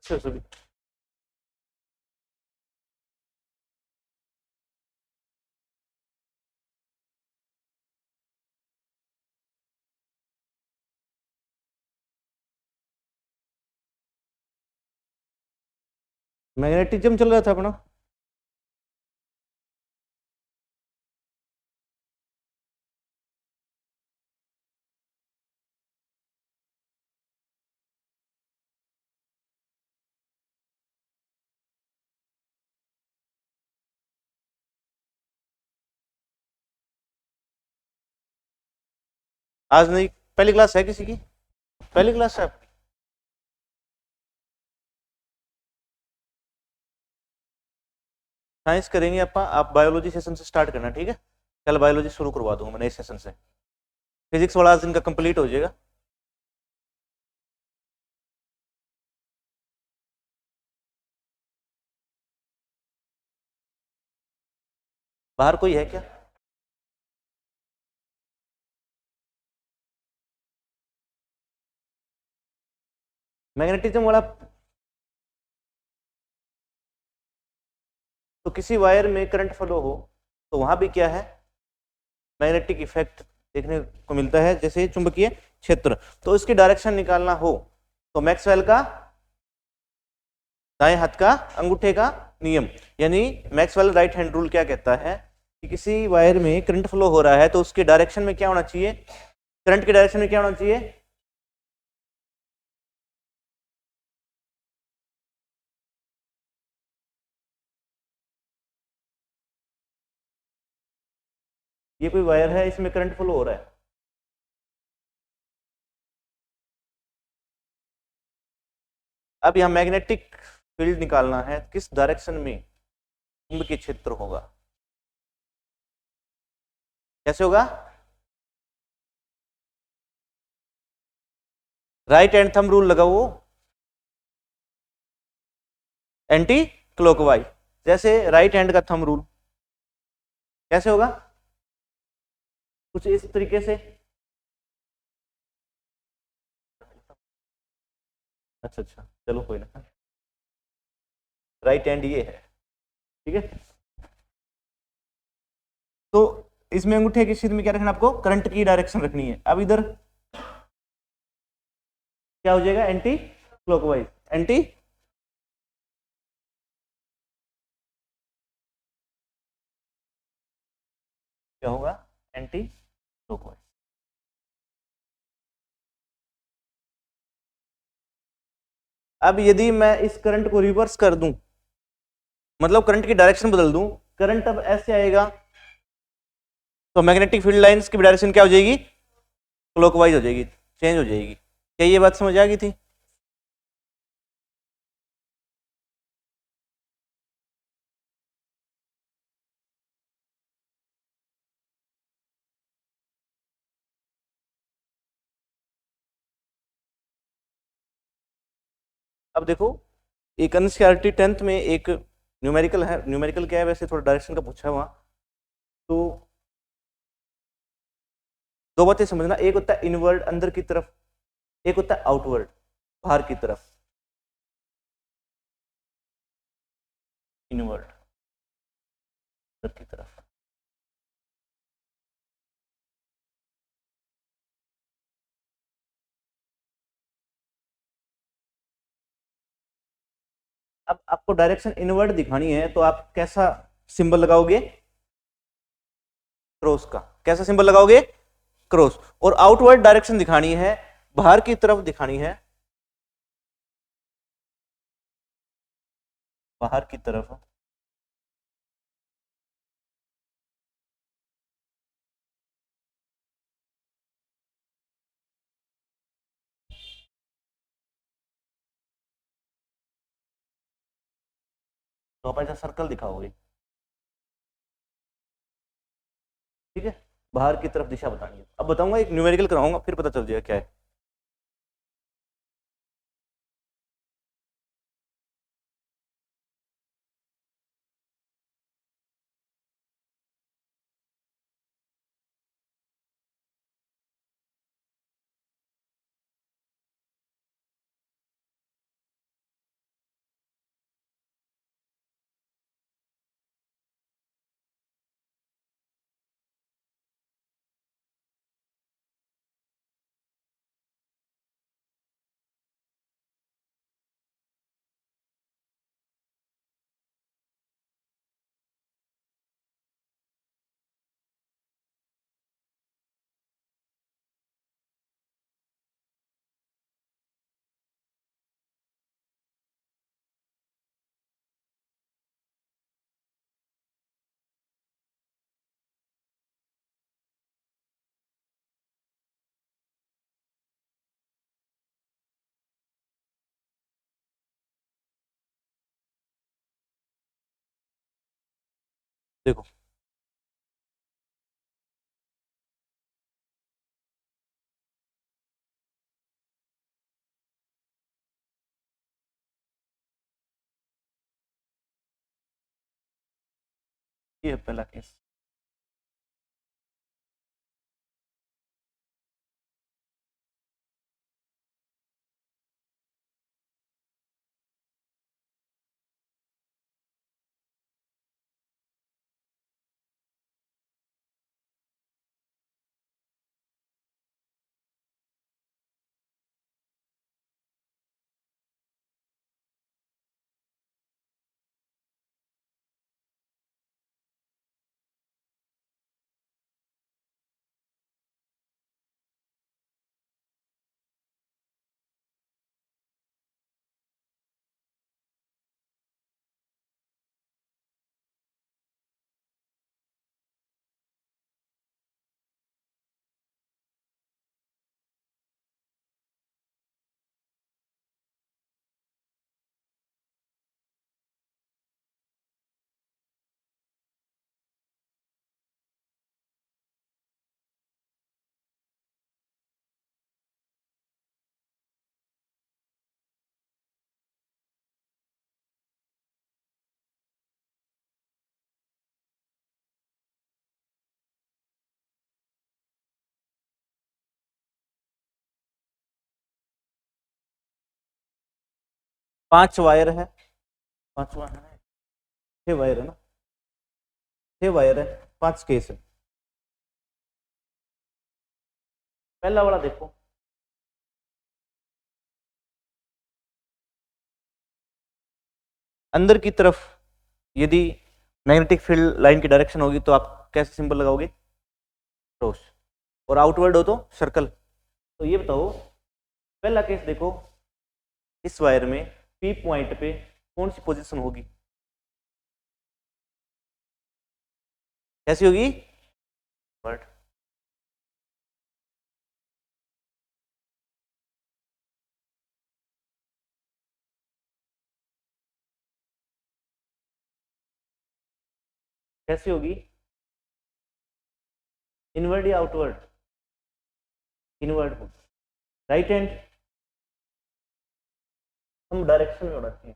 अच्छे से भी। मैग्नेटिज्म चल रहा था अपना। आज नहीं, पहली क्लास है किसी की? पहली क्लास है आपकी? साइंस करेंगे आप बायोलॉजी सेशन से स्टार्ट करना, ठीक है? कल बायोलॉजी शुरू करवा दूंगा मैं नए सेशन से। फिजिक्स वाला आज दिन का कंप्लीट हो जाएगा। बाहर कोई है क्या? मैग्नेटिज्म वाला। तो किसी वायर में करंट फ्लो हो तो वहां भी क्या है, मैग्नेटिक इफेक्ट देखने को मिलता है, जैसे चुंबकीय क्षेत्र। तो इसकी डायरेक्शन निकालना हो तो मैक्सवेल का दाएं हाथ का अंगूठे का नियम, यानी मैक्सवेल राइट हैंड रूल क्या कहता है कि किसी वायर में करंट फ्लो हो रहा है तो उसके डायरेक्शन में क्या होना चाहिए, करंट के डायरेक्शन में क्या होना चाहिए, ये कोई वायर है इसमें करंट फ्लो हो रहा है, अब यहां मैग्नेटिक फील्ड निकालना है, किस डायरेक्शन में चुंबकीय क्षेत्र होगा, कैसे होगा? राइट हैंड थंब रूल लगाओ, एंटी क्लॉकवाइज, जैसे राइट हैंड का थंब रूल कैसे होगा, कुछ इस तरीके से। अच्छा अच्छा, चलो कोई ना, राइट हैंड ये है, ठीक है। तो इसमें अंगूठे की स्थिति में क्या रखना, आपको करंट की डायरेक्शन रखनी है। अब इधर क्या हो जाएगा, एंटी क्लॉकवाइज, एंटी क्या होगा, एंटी क्लॉकवाइज। अब यदि मैं इस करंट को रिवर्स कर दूं, मतलब करंट की डायरेक्शन बदल दूं, करंट अब ऐसे आएगा तो मैग्नेटिक फील्ड लाइंस की डायरेक्शन क्या हो जाएगी, क्लॉकवाइज हो जाएगी, चेंज हो जाएगी। क्या ये बात समझ आ गई थी? अब देखो, एक एनसीईआरटी 10th में एक न्यूमेरिकल है, न्यूमेरिकल क्या है वैसे, थोड़ा डायरेक्शन का पूछा है वहां। तो दो बातें समझना, एक होता है इनवर्ड अंदर की तरफ, एक होता है आउटवर्ड बाहर की तरफ, इनवर्ड अंदर की तरफ। अब आपको डायरेक्शन इनवर्ड दिखानी है तो आप कैसा सिंबल लगाओगे, क्रॉस का, कैसा सिंबल लगाओगे, क्रॉस। और आउटवर्ड डायरेक्शन दिखानी है, बाहर की तरफ दिखानी है, बाहर की तरफ। तो आप ऐसा सर्कल दिखाओगे, ठीक है, बाहर की तरफ दिशा बतानी है। अब बताऊंगा, एक न्यूमेरिकल कराऊंगा फिर पता चल जाएगा क्या है। देखो ये है पहला केस। पांच वायर है, पांच वायर है, छह वायर है ना, छह वायर है, पांच केस है। पहला वाला देखो, अंदर की तरफ यदि मैग्नेटिक फील्ड लाइन की डायरेक्शन होगी तो आप कैसे सिंबल लगाओगे, क्रॉस, और आउटवर्ड हो तो सर्कल। तो ये बताओ पहला केस देखो, इस वायर में पी पॉइंट पे कौन सी पोजीशन होगी, कैसी होगी, वर्ड। कैसी होगी, इनवर्ड या आउटवर्ड, इनवर्ड होगी। राइट हैंड हम डायरेक्शन में रखते हैं,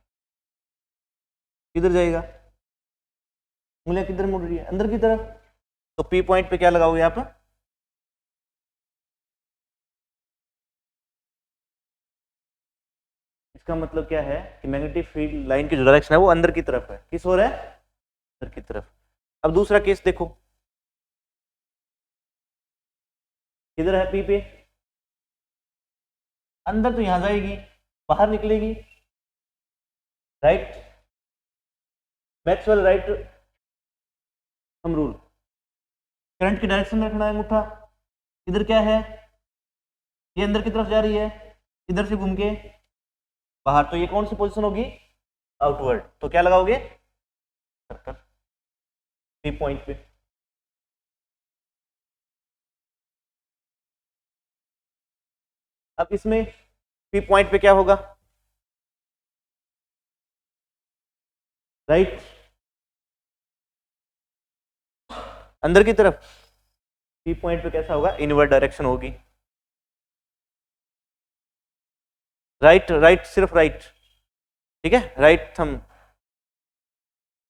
किधर जाएगा, उंगलियां किधर मुड़ रही है, अंदर की तरफ। तो पी पॉइंट पे क्या लगाओगे आप, इसका मतलब क्या है कि मैग्नेटिक फील्ड लाइन की जो डायरेक्शन है वो अंदर की तरफ है, किस ओर है, अंदर की तरफ। अब दूसरा केस देखो, किधर है पी पे, अंदर तो यहां जाएगी, बाहर निकलेगी, राइट, मैक्सवेल राइट हम रूल। करंट की डायरेक्शन में रखना है अंगूठा, इधर क्या है, ये अंदर की तरफ जा रही है, इधर से घूम के बाहर, तो ये कौन सी पोजीशन होगी, आउटवर्ड। तो क्या लगाओगे, सर्कल पी पॉइंट पे। अब इसमें पी पॉइंट पे क्या होगा, राइट, अंदर की तरफ। पी पॉइंट पे कैसा होगा, इनवर्ड डायरेक्शन होगी, राइट, राइट सिर्फ राइट, ठीक है, राइट थंब,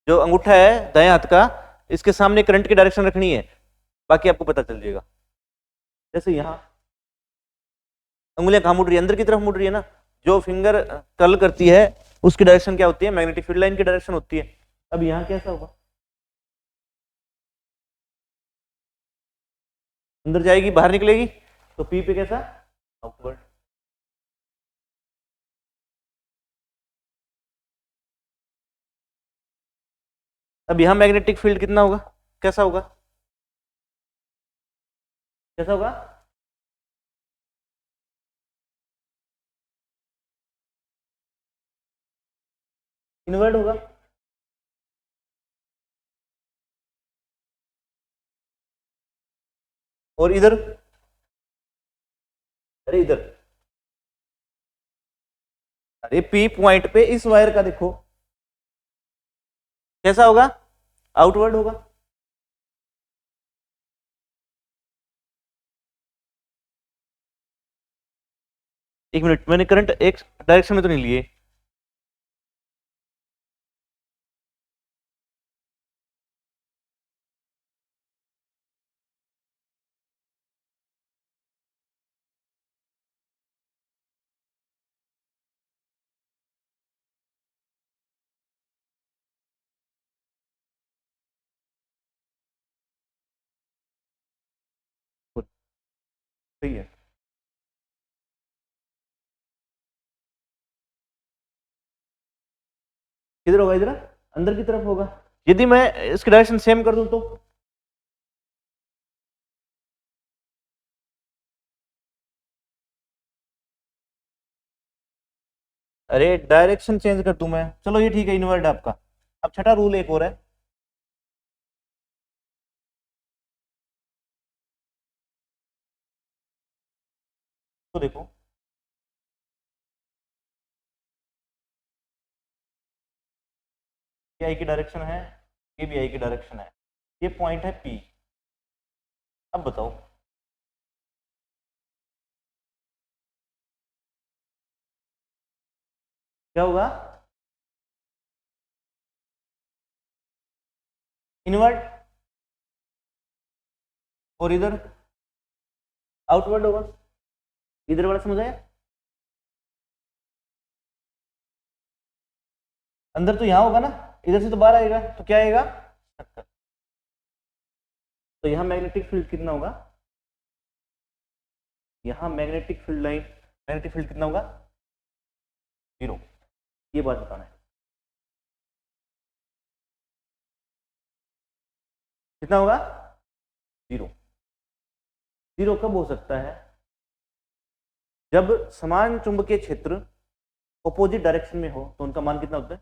जो अंगूठा है दाएं हाथ का, इसके सामने करंट की डायरेक्शन रखनी है, बाकी आपको पता चल जाएगा। जैसे यहां उंगलियां कहां मुड़ रही है, अंदर की तरफ मुड़ रही है ना, जो फिंगर कर्ल करती है उसकी डायरेक्शन क्या होती है, मैग्नेटिक फील्ड लाइन की डायरेक्शन होती है। अब यहां कैसा होगा, अंदर जाएगी बाहर निकलेगी, तो पी पे कैसा, आउटवर्ड। अब यहां मैग्नेटिक फील्ड कितना होगा, कैसा होगा, कैसा होगा, इनवर्ड होगा। और इधर, अरे इधर, अरे पी पॉइंट पे इस वायर का देखो कैसा होगा, आउटवर्ड होगा। एक मिनट, मैंने करंट एक डायरेक्शन में तो नहीं लिए। सही है। किधर होगा? इधर अंदर की तरफ होगा। यदि मैं इसकी डायरेक्शन सेम कर दूं तो अरे डायरेक्शन चेंज कर दूं मैं, चलो ये ठीक है, इनवर्ट आपका। अब छठा रूल एक और है। तो देखो, ये आई की डायरेक्शन है, ये भी आई की डायरेक्शन है, ये पॉइंट है पी। अब बताओ क्या होगा? इनवर्ट, और इधर आउटवर्ड होगा। इधर वाला समझ आया? अंदर तो यहां होगा ना, इधर से तो बाहर आएगा, तो क्या आएगा? तो यहाँ मैग्नेटिक फील्ड कितना होगा? यहाँ magnetic field line, magnetic field कितना होगा? 0। ये बात बताना है। कितना होगा? 0। 0 कब हो सकता है? जब समान चुंबकीय क्षेत्र अपोजिट डायरेक्शन में हो, तो उनका मान कितना होता है?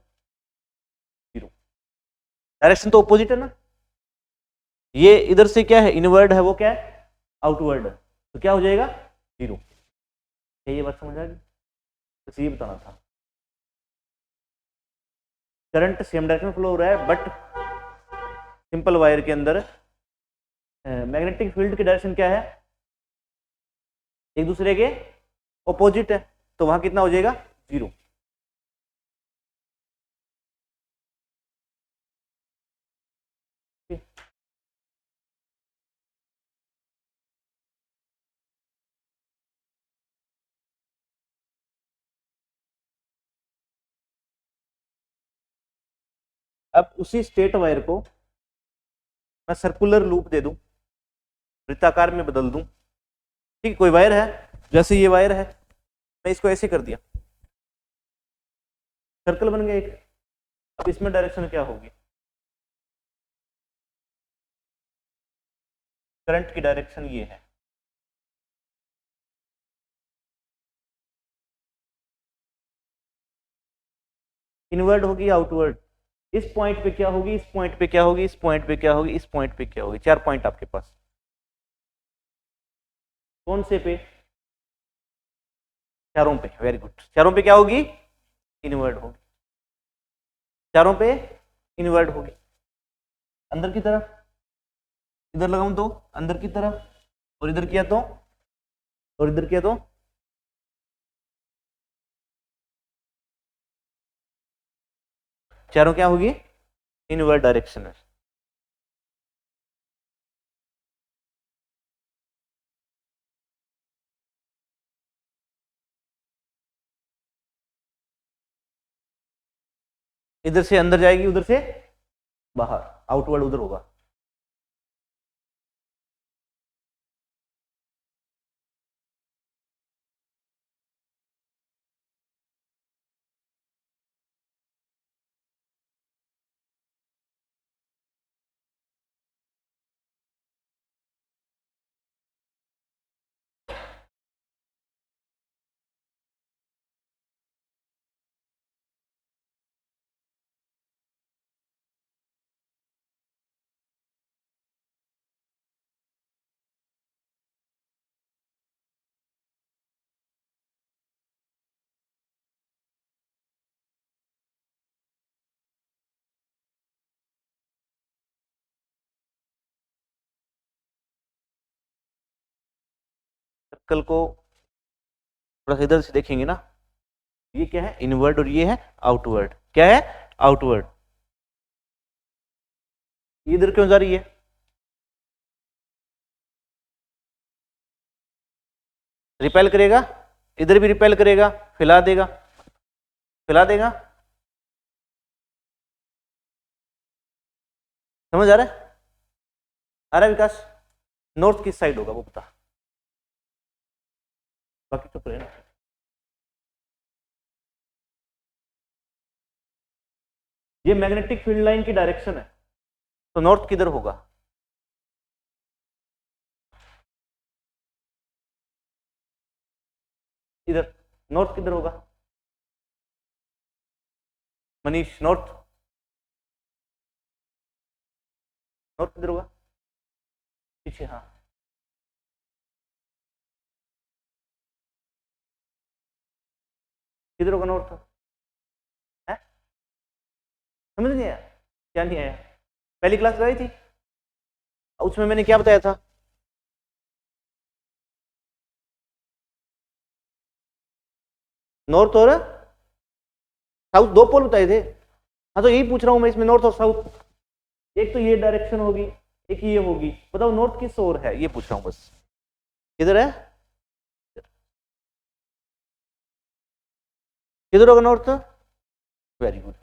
0। डायरेक्शन तो अपोजिट है ना। ये इधर से क्या है? इनवर्ड है, वो क्या है? आउटवर्ड। तो क्या हो जाएगा? 0। क्या ये बात समझ आ गई? बस ये बताना था। करंट सेम डायरेक्शन में फ्लो हो रहा है, बट सिंपल वायर के अंदर मैग्नेटिक फील्ड की डायरेक्शन क्या है? एक दूसरे के ऑपोजिट है, तो वहां कितना हो जाएगा? 0। अब उसी स्टेट वायर को मैं सर्कुलर लूप दे दूं, वृत्ताकार में बदल दूं। ठीक, कोई वायर है, जैसे ये वायर है, मैं इसको ऐसे कर दिया, सर्कल बन गया एक। अब इसमें डायरेक्शन क्या होगी? करंट की डायरेक्शन ये है। इनवर्ड होगी, आउटवर्ड। इस पॉइंट पे क्या होगी, इस पॉइंट पे क्या होगी, इस पॉइंट पे क्या होगी, इस पॉइंट पे क्या होगी? 4 पॉइंट आपके पास। कौन से पे? चारों पे। Very good. चारों पे क्या होगी? इनवर्ड होगी। चारों पे इनवर्ड होगी। अंदर की तरफ, इधर लगाऊं तो अंदर की तरफ, और इधर किया तो, और इधर किया तो चारों क्या होगी? इनवर्ड डायरेक्शन में। इधर से अंदर जाएगी, उधर से बाहर, आउटवर्ड उधर होगा। सर्कल को थोड़ा सा इधर से देखेंगे ना, ये क्या है, इनवर्ड और ये है आउटवर्ड। क्या है, आउटवर्ड। ये इधर क्यों जा रही है, रिपेल करेगा, इधर भी रिपेल करेगा, फैला देगा, फैला देगा। समझ आ रहा है, आ रहा है विकास? नॉर्थ किस साइड होगा वो बता, बाकी चुप रहे ना। ये मैग्नेटिक फील्ड लाइन की डायरेक्शन है, तो नॉर्थ किधर होगा, इधर। नॉर्थ किधर होगा मनीष, नॉर्थ, नॉर्थ किधर होगा, पीछे, हाँ। किधर होगा नॉर्थ है, समझ नहीं आया, क्या नहीं आया? पहली क्लास गई थी, उसमें मैंने क्या बताया था, नॉर्थ और साउथ दो पोल बताए थे। हाँ तो यही पूछ रहा हूं मैं, इसमें नॉर्थ और साउथ, एक तो ये डायरेक्शन होगी, एक ये होगी, बताओ नॉर्थ किस ओर है, ये पूछ रहा हूं बस। किधर है, किधर होगा नॉर्थ, वेरी गुड।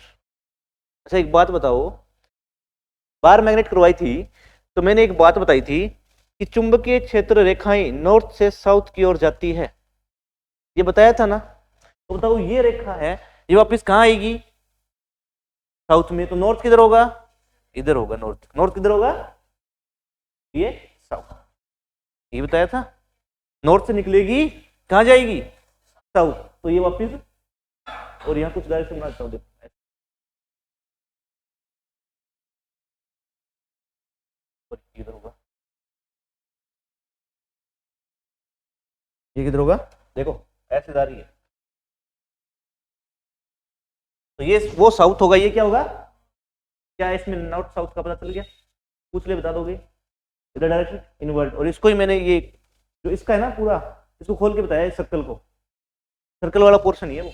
अच्छा एक बात बताओ, बार मैग्नेट करवाई थी तो मैंने एक बात बताई थी कि चुंबकीय क्षेत्र रेखाएं नॉर्थ से साउथ की ओर जाती है, ये बताया था ना। तो बताओ ये रेखा है, ये वापस कहाँ आएगी, साउथ में, तो नॉर्थ किधर होगा, इधर होगा नॉर्थ। नॉर्थ किधर होगा, ये साउथ, ये बताया था। नॉर्थ से निकलेगी, कहाँ जाएगी, साउथ, तो ये वापस, और यहाँ कुछ डायरेक्शन बनाता हूँ, देखो किधर होगा, ये किधर होगा, देखो ऐसे जा रही है, तो ये वो साउथ होगा, ये क्या होगा, क्या इसमें नॉर्थ साउथ का पता चल गया, पूछ ले बता दोगे, इधर डायरेक्शन इनवर्ट, और इसको ही मैंने ये जो इसका है ना पूरा, इसको खोल के बताया, इस सर्कल को, सर्कल वाला पोर्शन ही है वो,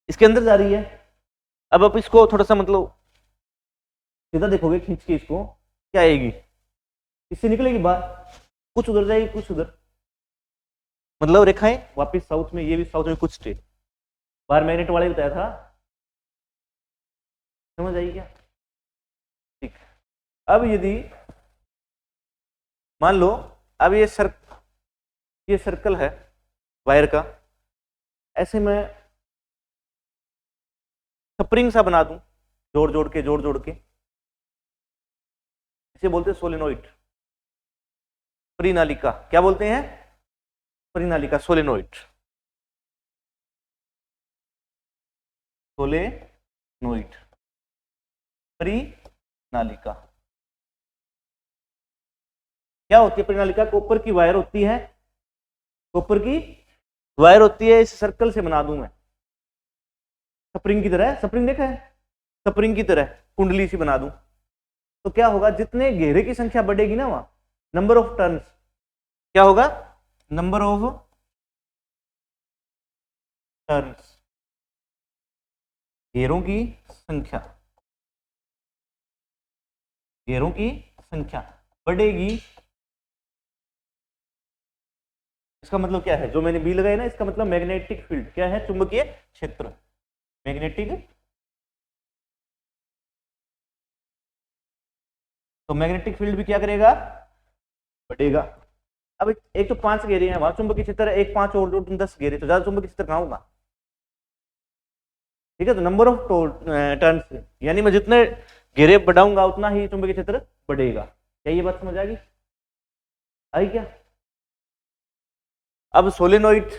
इसके अंदर जा रही है। अब आप इसको थोड़ा सा मतलब सीधा देखोगे खींच के, इसको क्या आएगी, इससे निकलेगी बाहर, कुछ उधर जाएगी कुछ उधर, मतलब रेखाएं वापिस साउथ में, ये भी साउथ में कुछ स्टेट, बाहर मैग्नेट वाले बताया था, समझ आई क्या, ठीक। अब यदि मान लो, अब ये सर्कल है वायर का, ऐसे मैं स्प्रिंग सा बना दूं, जोड़ जोड़ के, जोड़ जोड़ के, इसे बोलते हैं सोलेनोइड, परिनालिका, क्या बोलते हैं, परिनालिका, सोलेनोइड, सोलेनोइड, परिनालिका। क्या होती है परिनालिका, कॉपर की वायर होती है, कॉपर की वायर होती है, इस सर्कल से बना दूं मैं, स्प्रिंग की तरह, स्प्रिंग देखा है, स्प्रिंग की तरह कुंडली सी बना दूं, तो क्या होगा, जितने घेरे की संख्या बढ़ेगी ना वहां, नंबर ऑफ टर्न्स, क्या होगा, नंबर ऑफ टर्न्स, घेरों की संख्या, घेरों की संख्या बढ़ेगी। इसका मतलब क्या है, जो मैंने बी लगाया ना, इसका मतलब मैग्नेटिक फील्ड क्या है, चुंबकीय क्षेत्र, मैग्नेटिक, तो मैग्नेटिक फील्ड भी क्या करेगा, बढ़ेगा। अब एक तो 5 घेरे हैं वहां, चुंबकीय क्षेत्र एक, 5 और जोड़ तुम 10 घेरे, तो ज्यादा चुंबकीय क्षेत्र कहां होगा, ठीक है, तो नंबर ऑफ टर्न्स, यानी मैं जितने घेरे बढ़ाऊंगा उतना ही चुंबकीय क्षेत्र बढ़ेगा। क्या ये बात समझ आ गई, आई क्या? अब सोलेनोइड,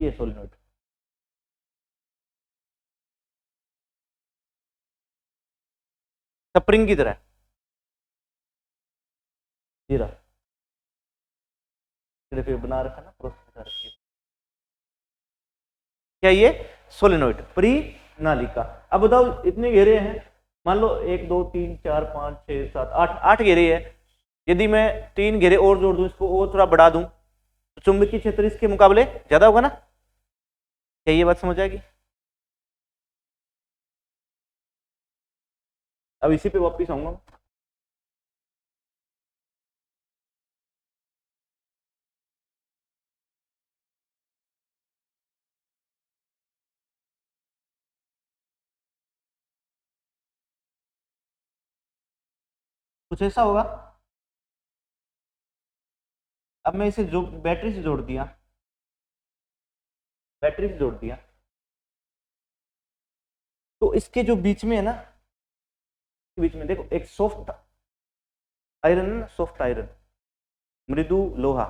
ये सोलेनोइड, स्प्रिंग की तरह। ये रहा, फिर बना रखा ना, प्रोसेस बना रखी है। क्या ये सोलेनोइड परिनालिका। अब बताओ इतने घेरे हैं, मान लो 1 2 3 4 5 6 7 8, 8 घेरे है। यदि मैं 3 घेरे और जोड़ दूं, इसको और थोड़ा बढ़ा दूं, तो चुंबकीय क्षेत्र इसके मुकाबले ज्यादा होगा ना। क्या ये बात समझ आएगी? अब इसी पे वापिस आऊंगा। कुछ ऐसा होगा। अब मैं इसे जो बैटरी से जोड़ दिया, बैटरी से जोड़ दिया, तो इसके जो बीच में है ना, बीच में देखो एक सॉफ्ट आयरन, सॉफ्ट आयरन, मृदु लोहा,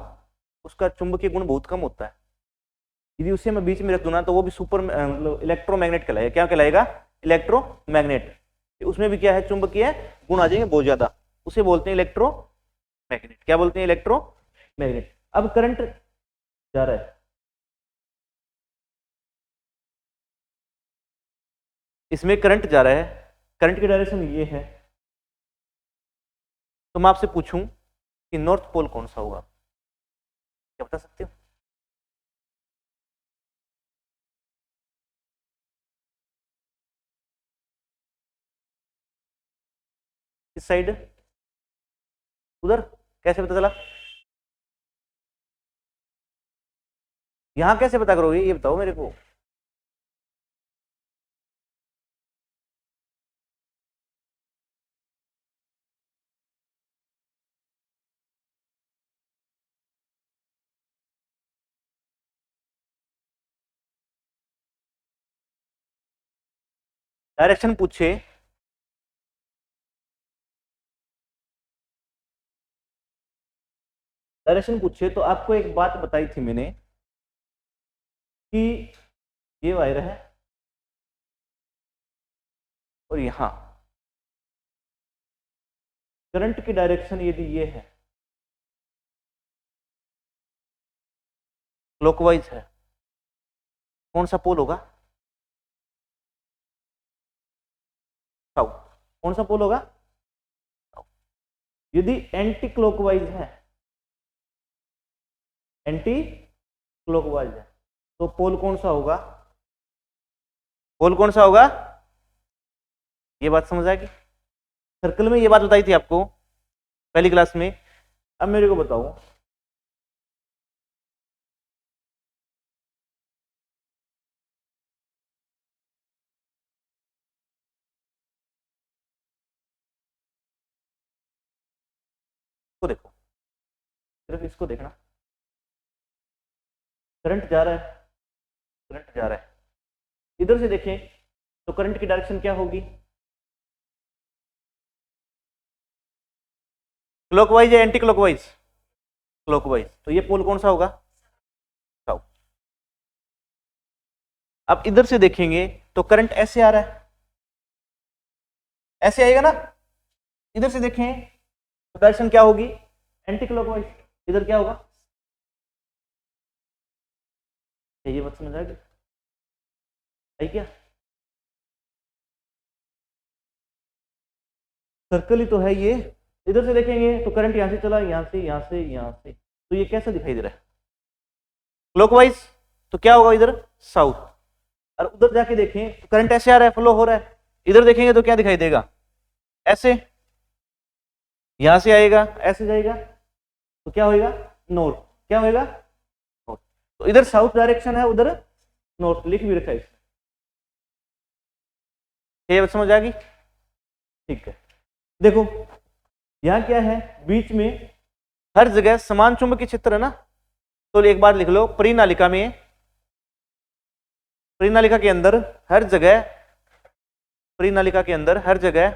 उसका चुंबकीय गुण बहुत कम होता है। यदि उसे मैं बीच में रख दूं ना, तो वो भी सुपर मतलब इलेक्ट्रोमैग्नेट कहलाएगा। क्या कहलाएगा? इलेक्ट्रोमैग्नेट। उसमें भी क्या है, चुंबकीय गुण आ जाएंगे बहुत ज्यादा, उसे बोलते हैं इलेक्ट्रोमैग्नेट। क्या बोलते हैं? इलेक्ट्रोमैग्नेट। अब करंट जा रहा है, इसमें करंट जा रहा है, करंट की डायरेक्शन ये है। तो मैं आपसे पूछूं कि नॉर्थ पोल कौन सा होगा, क्या बता सकते हो? इस साइड, उधर, कैसे पता चला? यहां कैसे पता करोगे, ये बताओ मेरे को। डायरेक्शन पूछे, डायरेक्शन पूछे तो आपको एक बात बताई थी मैंने कि ये वायर है और यहां करंट की डायरेक्शन यदि ये है, क्लॉकवाइज है, कौन सा पोल होगा? साउथ। कौन सा पोल होगा? यदि एंटी क्लॉकवाइज है, एंटी क्लॉकवाइज है, तो पोल कौन सा होगा? पोल कौन सा होगा? ये बात समझ आएगी। सर्कल में ये बात बताई थी आपको पहली क्लास में। अब मेरे को बताओ, इसको देखो, सिर्फ इसको देखना, करंट जा रहा है, करंट जा रहा है, इधर से देखें तो करंट की डायरेक्शन क्या होगी? क्लॉकवाइज या एंटी क्लॉकवाइज? क्लॉकवाइज। तो ये पोल कौन सा होगा? साउथ। अब इधर से देखेंगे तो करंट ऐसे आ रहा है, ऐसे आएगा ना। इधर से देखें तो डायरेक्शन क्या होगी? Anti clockwise. इधर क्या होगा? ये बात समझ आ गई? है क्या? सर्कल ही तो है ये। इधर से देखेंगे तो करंट यहां से चला, यहां से, यहां से, यहां से, तो ये कैसा दिखाई दे रहा है? क्लॉकवाइज। तो क्या होगा इधर? साउथ। और उधर जाके देखें तो करंट ऐसे आ रहा है, फ्लो हो रहा है, इधर देखेंगे तो क्या दिखाई देगा? ऐसे। यहां से आएगा, ऐसे जाएगा, तो क्या होएगा? नॉर्थ। क्या होएगा? नॉर्थ। तो इधर साउथ डायरेक्शन है, उधर नॉर्थ, लिख भी रखा है इसमें। ये बात समझ आ गई? ठीक है। देखो यहां क्या है, बीच में हर जगह समान चुंबकीय क्षेत्र है ना। तो एक बार लिख लो, परिनालिका में, परिनालिका के अंदर हर जगह, परिनालिका के अंदर हर जगह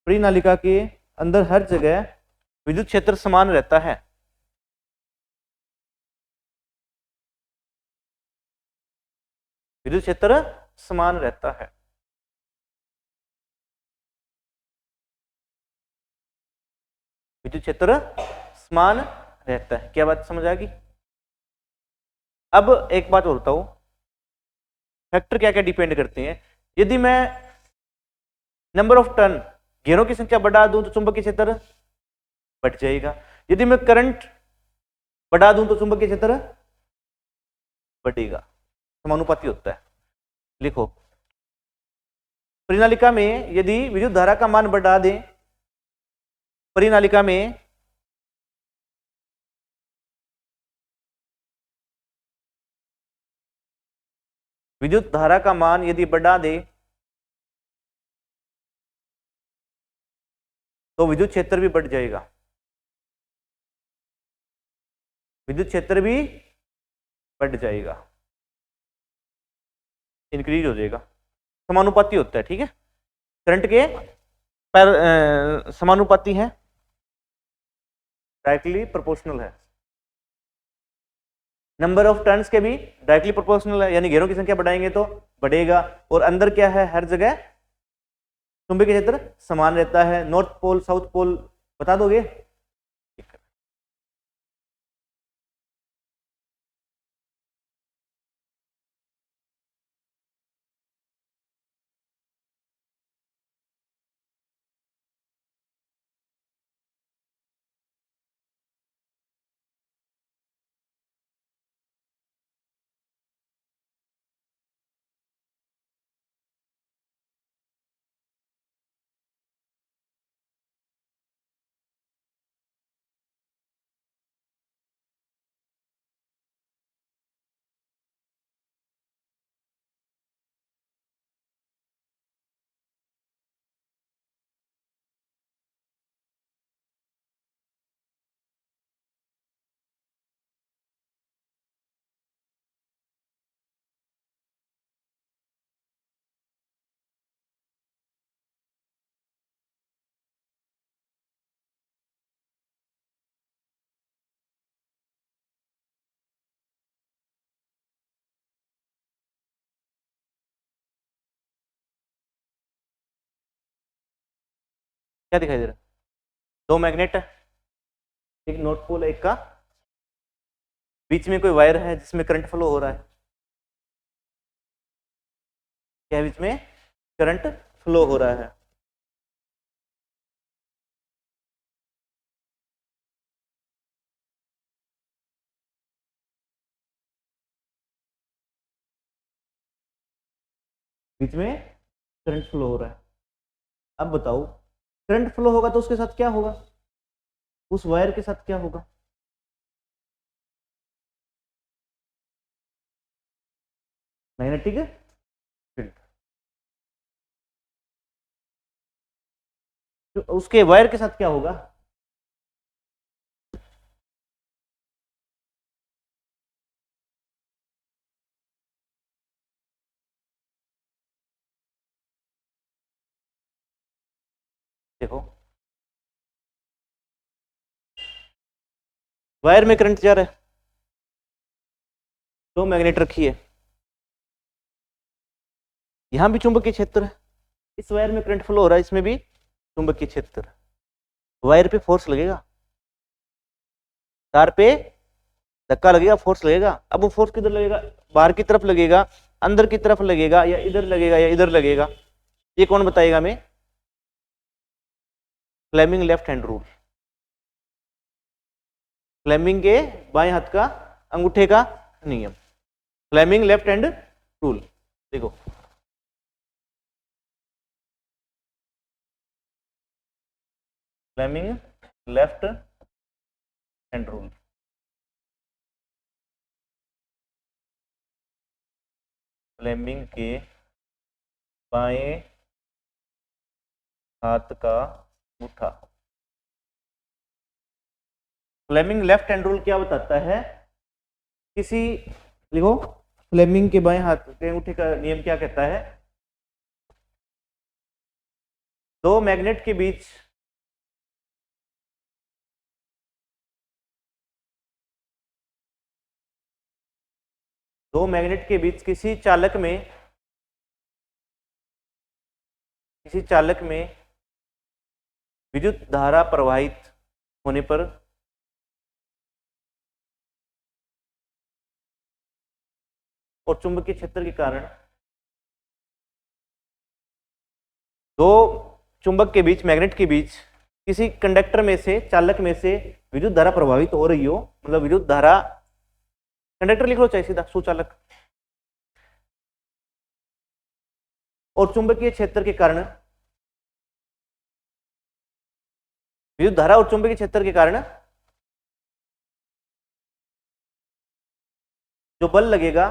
परिनालिका के अंदर हर जगह विद्युत क्षेत्र समान रहता है। विद्युत क्षेत्र समान रहता है। विद्युत क्षेत्र समान रहता है। क्या बात समझ आ गई? अब एक बात और बताओ, फैक्टर क्या क्या डिपेंड करते हैं। यदि मैं नंबर ऑफ टर्न घेरों की संख्या बढ़ा दूं तो चुंबकीय क्षेत्र बढ़ जाएगा। यदि मैं करंट बढ़ा दूं तो चुंबकीय क्षेत्र बढ़ेगा। समानुपाती होता है। लिखो, परिनालिका में यदि विद्युत धारा का मान बढ़ा दें, परिनालिका में विद्युत धारा का मान यदि बढ़ा दे तो विद्युत क्षेत्र भी बढ़ जाएगा। विद्युत क्षेत्र भी बढ़ जाएगा, इंक्रीज हो जाएगा। समानुपाती होता है, ठीक है। करंट के समानुपाती है, डायरेक्टली प्रोपोर्शनल है। नंबर ऑफ टर्न्स के भी डायरेक्टली प्रोपोर्शनल है, यानी घेरों की संख्या बढ़ाएंगे तो बढ़ेगा। और अंदर क्या है, हर जगह चुंबकीय क्षेत्र समान रहता है। नॉर्थ पोल साउथ पोल बता दोगे? क्या दिखाई दे रहा है? दो मैग्नेट है, एक नॉर्थ पोल एक का, बीच में कोई वायर है जिसमें करंट फ्लो हो रहा है। क्या बीच में करंट फ्लो हो रहा है? बीच में करंट फ्लो हो रहा है। अब बताओ, करंट फ्लो होगा तो उसके साथ क्या होगा, उस वायर के साथ क्या होगा? Magnetic field. तो उसके वायर के साथ क्या होगा? देखो, वायर में करंट जा रहा है, दो मैग्नेट रखी है, यहां भी चुंबकीय क्षेत्र है, इस वायर में करंट फ्लो हो रहा है, इसमें भी चुंबकीय क्षेत्र। वायर पे फोर्स लगेगा, तार पे धक्का लगेगा, फोर्स लगेगा। अब वो फोर्स किधर लगेगा? बाहर की तरफ लगेगा, अंदर की तरफ लगेगा, या इधर लगेगा या इधर लगेगा? ये कौन बताएगा हमें? Fleming left hand rule. Fleming के बाएं हाथ का अंगूठे का नियम, फ्लेमिंग लेफ्ट हैंड रूल। देखो, Fleming left hand rule. Fleming के बाएं हाथ का अंगूठा। फ्लेमिंग लेफ्ट हैंड रूल क्या बताता है? किसी, देखो, फ्लेमिंग के बाएं हाथ के अंगूठे का नियम क्या कहता है? दो मैग्नेट के बीच दो मैग्नेट के बीच किसी चालक में विद्युत धारा प्रवाहित होने पर और चुंबकीय क्षेत्र के कारण दो चुंबक के बीच, मैग्नेट के बीच किसी कंडक्टर में से, चालक में से विद्युत धारा प्रवाहित हो रही हो, मतलब विद्युत धारा, कंडक्टर लिख लो चाहे सीधा, सुचालक, और चुंबकीय क्षेत्र के कारण, विद्युत धारा और चुंबकीय क्षेत्र के कारण जो बल लगेगा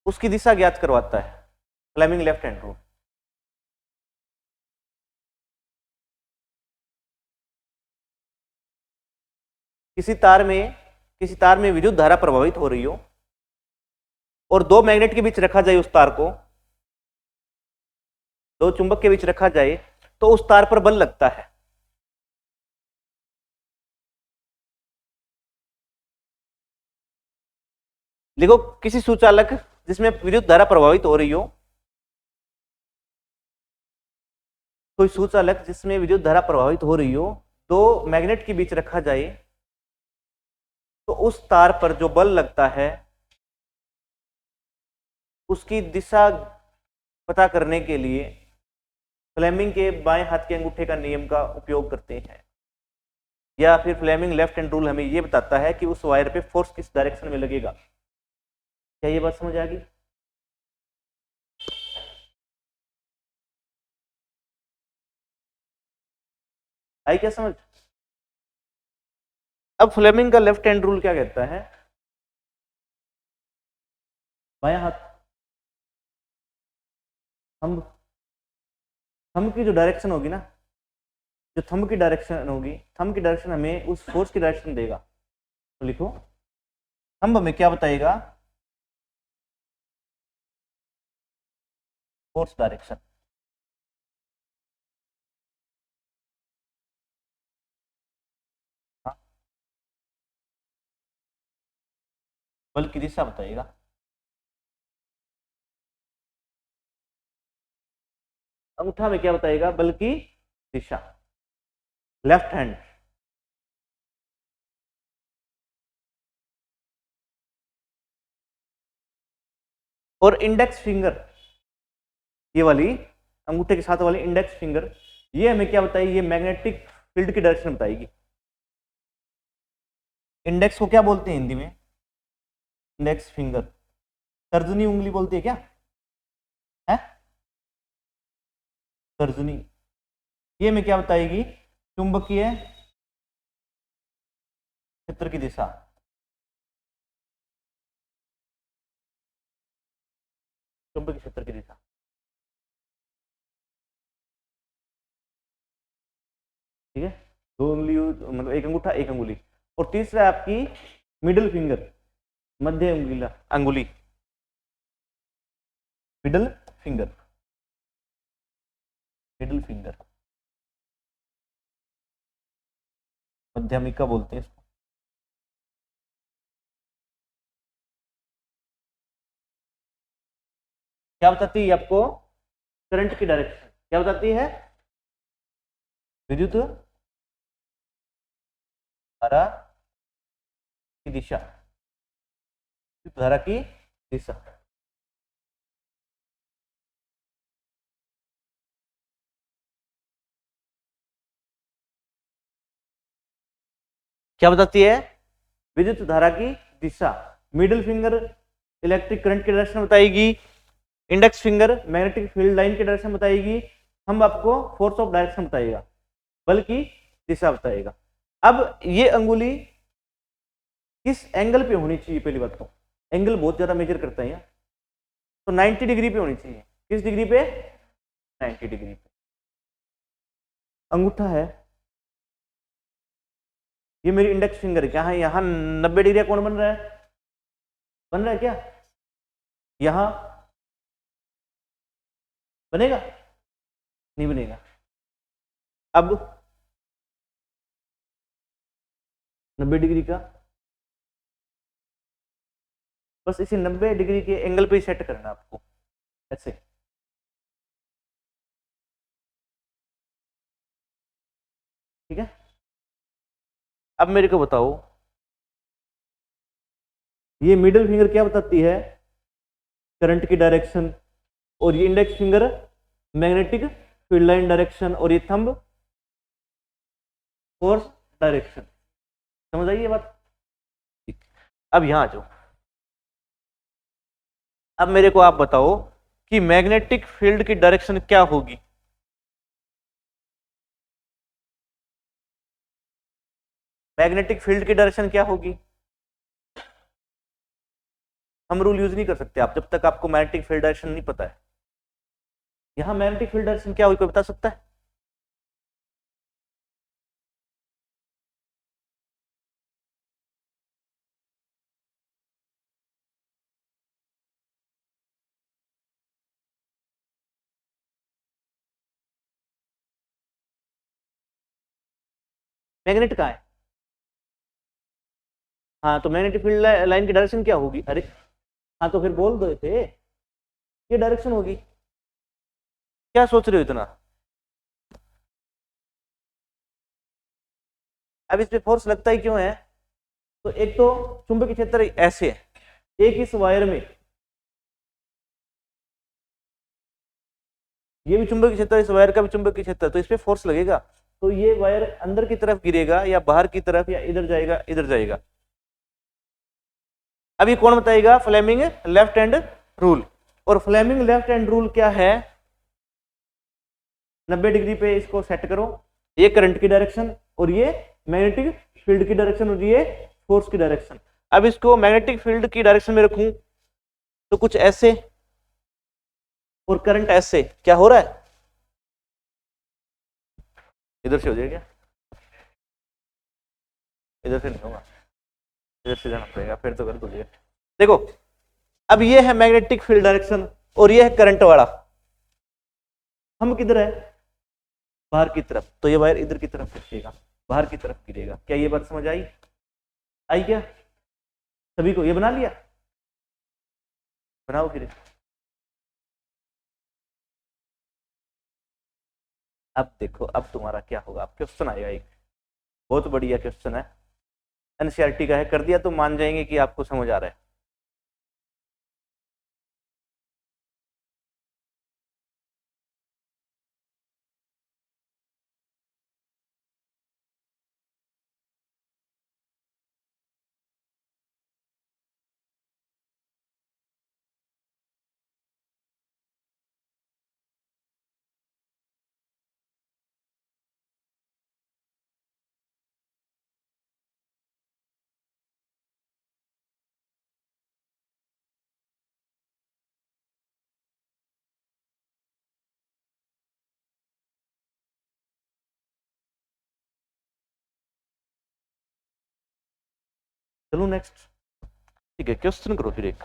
उसकी दिशा ज्ञात करवाता है, फ्लेमिंग लेफ्ट हैंड रूल। किसी तार में विद्युत धारा प्रवाहित हो रही हो और दो मैग्नेट के बीच रखा जाए, उस तार को दो चुंबक के बीच रखा जाए तो उस तार पर बल लगता है। लिखो, किसी सुचालक जिसमें विद्युत धारा प्रवाहित हो रही हो, कोई सुचालक जिसमें विद्युत धारा प्रवाहित हो रही हो, दो मैग्नेट के बीच रखा जाए तो उस तार पर जो बल लगता है उसकी दिशा पता करने के लिए फ्लेमिंग के बाएं हाथ के अंगूठे का नियम का उपयोग करते हैं, या फिर फ्लेमिंग लेफ्ट हैंड रूल हमें यह बताता है कि उस वायर पे फोर्स किस डायरेक्शन में लगेगा। क्या ये बात समझ आ गई? आई क्या समझ? अब फ्लेमिंग का लेफ्ट हैंड रूल क्या कहता है? बायां हाथ, थंब की जो डायरेक्शन होगी ना, जो थंब की डायरेक्शन होगी, थंब की डायरेक्शन हमें उस फोर्स की डायरेक्शन देगा। तो लिखो, थंब हमें क्या बताएगा? Force direction. हाँ, बल की दिशा बताएगा। अंगूठा में क्या बताएगा? बल की दिशा, लेफ्ट हैंड। और इंडेक्स फिंगर, ये वाली अंगूठे के साथ वाली इंडेक्स फिंगर, ये हमें क्या बताएगी? ये मैग्नेटिक फील्ड की डायरेक्शन बताएगी। इंडेक्स को क्या बोलते हैं हिंदी में? Index finger. तर्जनी उंगली बोलती है क्या? है तर्जनी। ये हमें क्या बताएगी? चुंबकीय क्षेत्र की दिशा। चुंबकीय क्षेत्र की दिशा, ठीक है। दो उंगली, मतलब एक अंगूठा एक अंगुली। और तीसरा है आपकी मिडिल फिंगर, मध्य अंगुली, अंगुली, मिडिल फिंगर, मिडिल फिंगर, मध्यमिका बोलते हैं इसको। क्या बताती है आपको? करंट की डायरेक्शन। क्या बताती है? विद्युत धारा की दिशा, विद्युत धारा की दिशा। क्या बताती है? विद्युत धारा की दिशा। मिडिल फिंगर इलेक्ट्रिक करंट की डायरेक्शन बताएगी, index finger magnetic field line की डायरेक्शन बताएगी, हम आपको फोर्स ऑफ डायरेक्शन बताएगा, बल की दिशा बताएगा। अब ये अंगुली किस एंगल पे होनी चाहिए? पहली बात तो एंगल बहुत ज्यादा मेजर करता है, तो 90 डिग्री पे होनी चाहिए। किस डिग्री पे? 90 डिग्री पे। अंगूठा है, ये मेरी इंडेक्स फिंगर है, क्या है? यहाँ 90 डिग्री कौन बन रहा है? बन रहा है क्या? यहाँ बनेगा? नहीं बनेगा। अब 90 डिग्री का बस इसी 90 डिग्री के एंगल पे सेट करना आपको ऐसे। ठीक है, अब मेरे को बताओ ये मिडिल फिंगर क्या बताती है, करंट की डायरेक्शन, और ये index finger magnetic field line direction, और ये थंब फोर्स डायरेक्शन। समझ आई ये बात? ठीक, अब यहां आ जाओ। अब मेरे को आप बताओ कि मैग्नेटिक फील्ड की डायरेक्शन क्या होगी। मैग्नेटिक फील्ड की डायरेक्शन क्या होगी? हम रूल यूज नहीं कर सकते आप जब तक आपको मैग्नेटिक फील्ड डायरेक्शन नहीं पता है। यहां मैग्नेटिक फील्ड डायरेक्शन क्या होगी कोई बता सकता है? मैग्नेट कहाँ है? हाँ, तो मैग्नेटिक फील्ड लाइन की डायरेक्शन क्या होगी? अरे हाँ, तो फिर बोल दो थे ये डायरेक्शन होगी। क्या सोच रहे हो इतना? अब इस पे फोर्स लगता ही क्यों है? तो एक तो चुंबकीय क्षेत्र ऐसे है, एक इस वायर में, ये भी चुंबकीय क्षेत्र, इस वायर का भी चुंबकीय क्षेत्र, तो इस पे फोर्स लगेगा। तो ये वायर अंदर की तरफ गिरेगा या बाहर की तरफ, या इधर जाएगा इधर जाएगा। अब ये कौन बताएगा? Fleming left hand rule. और फ्लेमिंग लेफ्ट हैंड रूल क्या है? 90 डिग्री पे इसको सेट करो, ये करंट की डायरेक्शन, और ये मैग्नेटिक फील्ड की डायरेक्शन, और ये फोर्स की डायरेक्शन। अब इसको मैग्नेटिक फील्ड की डायरेक्शन में रखूं तो कुछ ऐसे, और करंट ऐसे, क्या हो रहा है? इधर से हो जाएगा, इधर से नहीं होगा, इधर से जाना पड़ेगा, फिर तो गलत हो जाएगा। देखो, अब ये है मैग्नेटिक फील्ड डायरेक्शन और ये है करंट वाला। हम किधर है? बाहर की तरफ, तो ये वायर इधर की तरफ खींचेगा, बाहर की तरफ गिरेगा। क्या ये बात समझ आई? आई क्या सभी को? ये बना लिया? बनाओ फिर। अब देखो, अब तुम्हारा क्या होगा। अब क्वेश्चन आएगा एक बहुत बढ़िया क्वेश्चन है, एनसीईआरटी का है, कर दिया तो मान जाएंगे कि आपको समझ आ रहा है। चलो नेक्स्ट। ठीक है, क्वेश्चन करो फिर एक।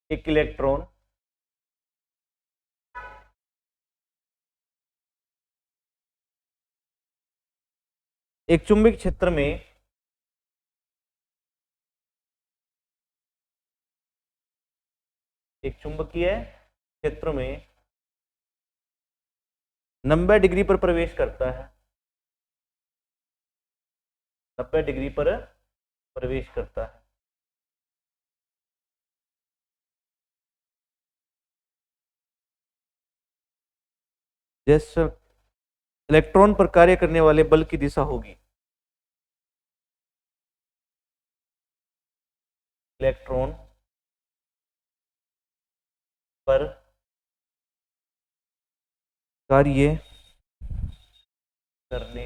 एक इलेक्ट्रॉन एक चुंबकीय क्षेत्र में एक चुंबकीय क्षेत्र में 90 डिग्री पर प्रवेश करता है, 90 डिग्री पर प्रवेश करता है। जैसे इलेक्ट्रॉन पर कार्य करने वाले बल की दिशा होगी, इलेक्ट्रॉन पर कार्य करने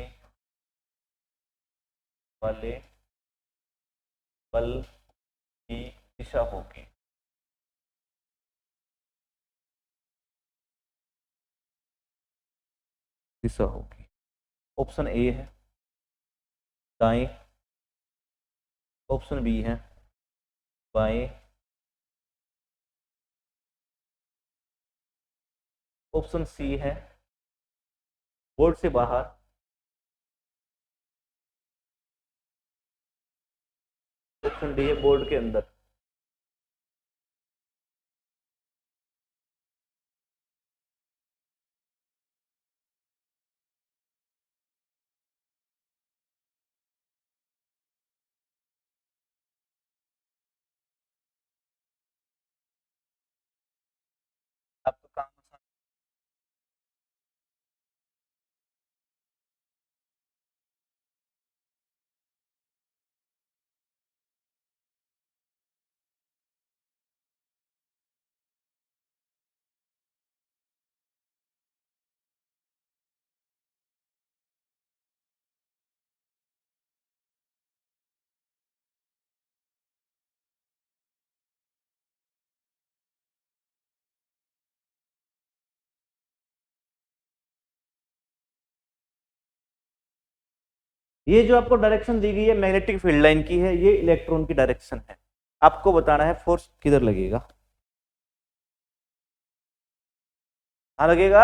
वाले बल की दिशा होगी। दिशा होगी। ऑप्शन ए है दाएं, ऑप्शन बी है बाएं, ऑप्शन सी है बोर्ड से बाहर, ऑप्शन डी है बोर्ड के अंदर। आपका काम आसान। ये जो आपको डायरेक्शन दी गई है मैग्नेटिक फील्ड लाइन की है, ये इलेक्ट्रॉन की डायरेक्शन है। आपको बताना है फोर्स किधर लगेगा। हाँ लगेगा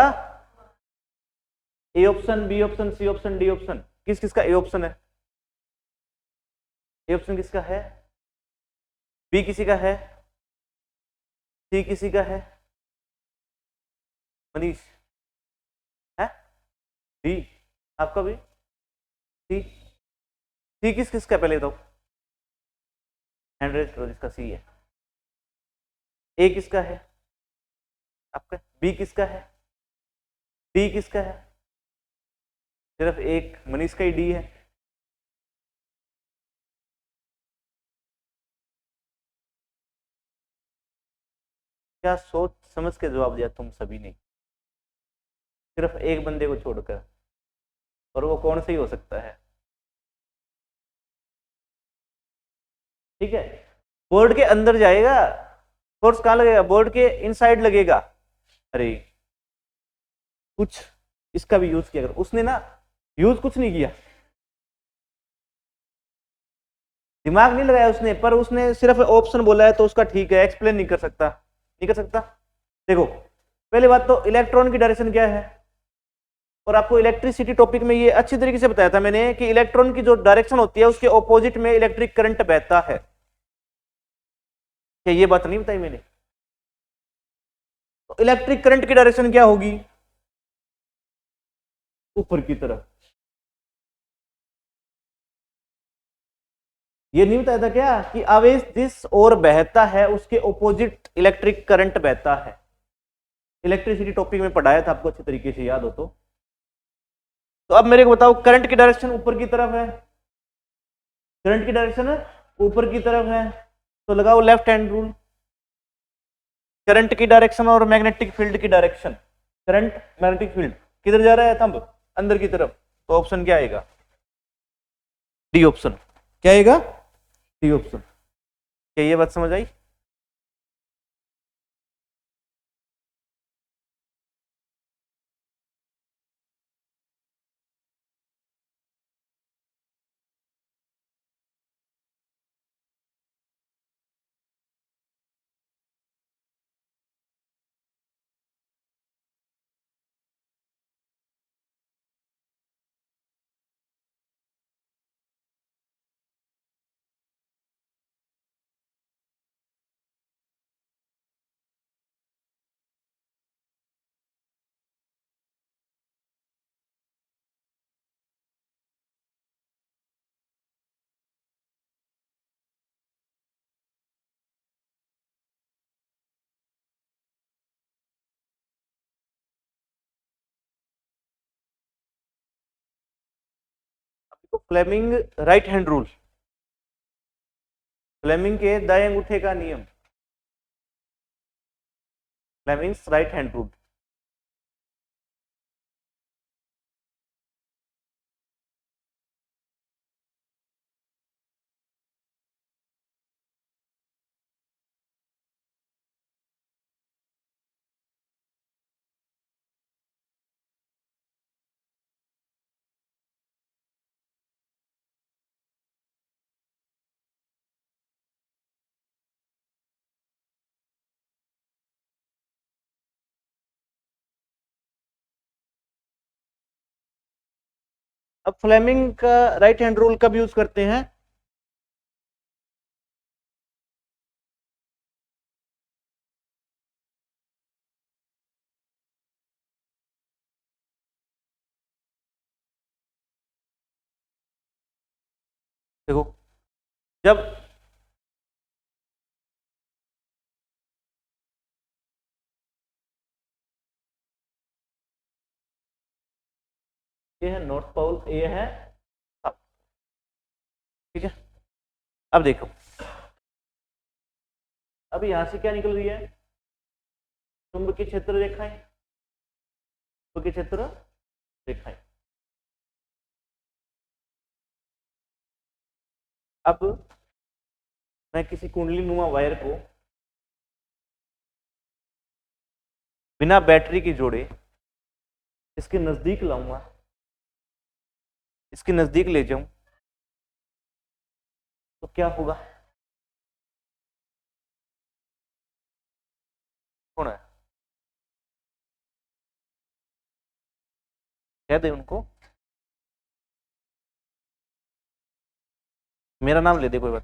A option, B option, C option, D option. किस किसका ए ऑप्शन है? ए ऑप्शन किसका है? बी किसी का है? सी किसी का है? मनीष है? डी आपका भी? सी? सी किस किसका पहले तो हैंड रेज करो जिसका सी है। ए किसका है आपका? बी किसका है? डी किसका है? सिर्फ एक मनीष का ही डी है। क्या सोच समझ के जवाब दिया तुम सभी ने, सिर्फ एक बंदे को छोड़कर, और वो कौन सा ही हो सकता है? ठीक है, बोर्ड के अंदर जाएगा फोर्स, कहां लगेगा? बोर्ड के इनसाइड लगेगा। अरे कुछ इसका भी यूज किया अगर उसने ना, यूज कुछ नहीं किया, दिमाग नहीं लगाया उसने, पर उसने सिर्फ ऑप्शन बोला है तो उसका ठीक है, एक्सप्लेन नहीं कर सकता, नहीं कर सकता। देखो पहली बात तो इलेक्ट्रॉन की डायरेक्शन क्या है, और आपको इलेक्ट्रिसिटी टॉपिक में ये अच्छी तरीके से बताया था मैंने कि इलेक्ट्रॉन की जो डायरेक्शन होती है उसके ऑपोजिट में इलेक्ट्रिक करंट बहता है। क्या ये बात नहीं बताई मैंने? तो इलेक्ट्रिक करंट की डायरेक्शन क्या होगी? ऊपर की तरफ। ये नहीं बताया था क्या कि आवेश जिस ओर बहता है उसके ऑपोजिट इलेक्ट्रिक करंट बहता है? इलेक्ट्रिसिटी टॉपिक में पढ़ाया था आपको, अच्छी तरीके से याद हो तो अब मेरे को बताओ करंट की डायरेक्शन ऊपर की तरफ है, करंट की डायरेक्शन ऊपर की तरफ है, तो लगाओ लेफ्ट हैंड रूल। करंट की डायरेक्शन और मैग्नेटिक फील्ड की डायरेक्शन, करंट मैग्नेटिक फील्ड किधर जा रहा है तब? अंदर की तरफ। तो ऑप्शन क्या आएगा? D option. क्या आएगा? D option. क्या ये बात समझ आई? तो Fleming right hand rule, Fleming के दाएं अंगूठे का नियम, फ्लेमिंग्स राइट हैंड रूल। अब फ्लेमिंग का राइट हैंड रूल कब यूज करते हैं? देखो, जब ये है नॉर्थ पोल, ये है साउथ, ठीक है। अब देखो, अब यहां से क्या निकल रही है? चुंबकीय क्षेत्र रेखाएं, चुंबकीय क्षेत्र रेखाएं। अब मैं किसी कुंडली नुमा वायर को बिना बैटरी की जोड़े इसके नजदीक लाऊंगा, इसके नजदीक ले जाऊं, तो क्या होगा? कौन है? कह दे उनको, मेरा नाम ले दे, कोई बात।